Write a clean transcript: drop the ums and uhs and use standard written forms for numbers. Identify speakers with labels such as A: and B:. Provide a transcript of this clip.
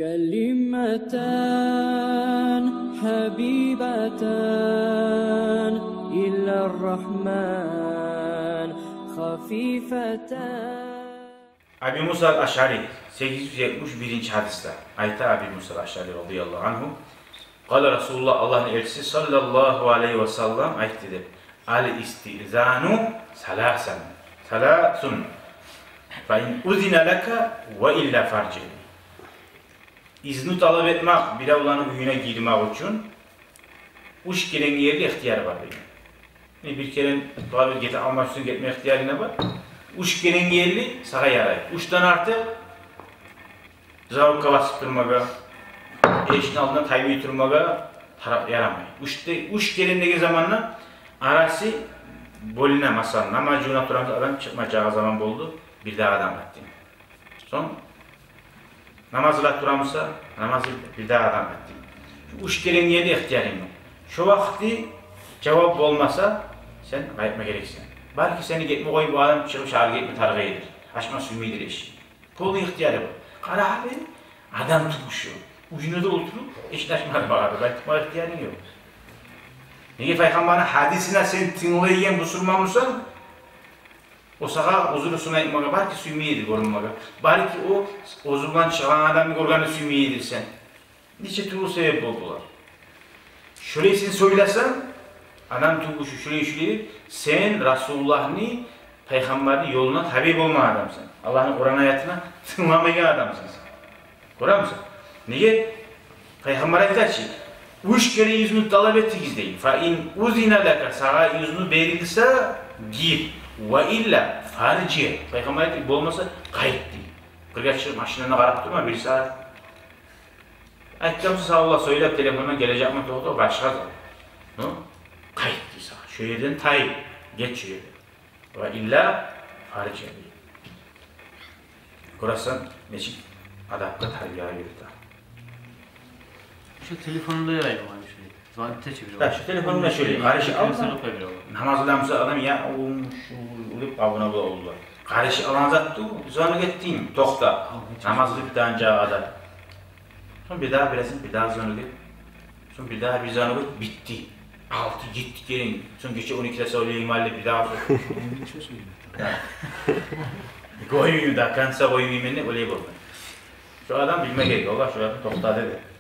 A: كلمتان حبيبتان إلى الرحمن خفيفتان.
B: Abi Musa al-Aş'ari 871. hadiste ayette Abi Musa al-Aş'ari radıyallahu anhu Kale Resulullah Allah'ın elçisi sallallahu aleyhi ve sellem ayet dedi. Al-istizanu salasun fa in uzine leke ve illa farci. İzni talep etmek, bir Allah'ın uyuna girmek için uç gelen yerde ihtiyar var. Bir kere talep getir almak için gitme ihtiyarına var. Uç gelen yerli sana yarar. Uçtan artık zavukka basıp durmağa, eşin altından taybi durmağa yaramay. Uç gelendeki zamanla arası boline masal, namacına duran adam çıkmayacağı zaman oldu. Bir daha adam ettim. Son namazla duramsa namazı bir daha adam ettim. Uç gelen yerde ihtiyarım yok. Şu vakti cevap olmasa sen kayıpma gereksin. Belki seni gitme koyup bu adam çıkıp şahı gitme tarığa gelir. Açma sümüydür eşi. Kolu ihtiyarı var. Kara abi adam tutmuşuyor. Ucuna da oturup eşleşmez bağırdı. Ben tutma ihtiyarın yok. Neye Peygamber'in hadisine sen tinleyen busurmamışsan o sağa huzuru sunaymağa belki sümüyedir görünmeye. Belki o huzurdan çıkan adamın organı sümüyedir sen. Niçe türlü sebep oldular. Şöyle sen söylesen adam tutmuşu şuraya sen Resulullah'ın Peygamber'in yoluna tabi olma adamsın. Allah'ın Kur'an ayetine tınlamayan adamsın. Görüyor musun? Niye? Peygamber ayetler ki üç kere yüzünü talep ettik deyin. Fa in uzine leke sana yüzünü verilse gir. Ve illa farciye. Peygamber ayetler bu olmasa kayıt değil. Kırgaçır maşinlerine karap durma bir saat. Ayetler sağ Allah söyle telefonuna gelecek mi doğdu başka zaman. Kayıt değil sana. Şu yerden tayyip. Geç şu yerden. Ve illa farciye değil. Kurasın neçik adapta tayyaya yürüdü.
C: Şu telefonunda yarayım abi şöyle. Zannette çeviriyor.
B: Şu telefonunda şöyle. Karışı alma. Namazlarımızda adam ya ulup abone oldular. Karışı alanzattı. Zanı gittim. Tokta. Namazlı bir tane cağı Sonra bir daha birazın bir daha zanı git. Sonra bir daha bir zanı git. Bitti. Altı gitti gelin. Sonra geçe 12'de söyleyeyim halde bir daha sonra. Koyuyum da kansa koyuyum ne öyle yapalım. Şu adam bilme gerekiyor. Allah şu adam tokta dedi.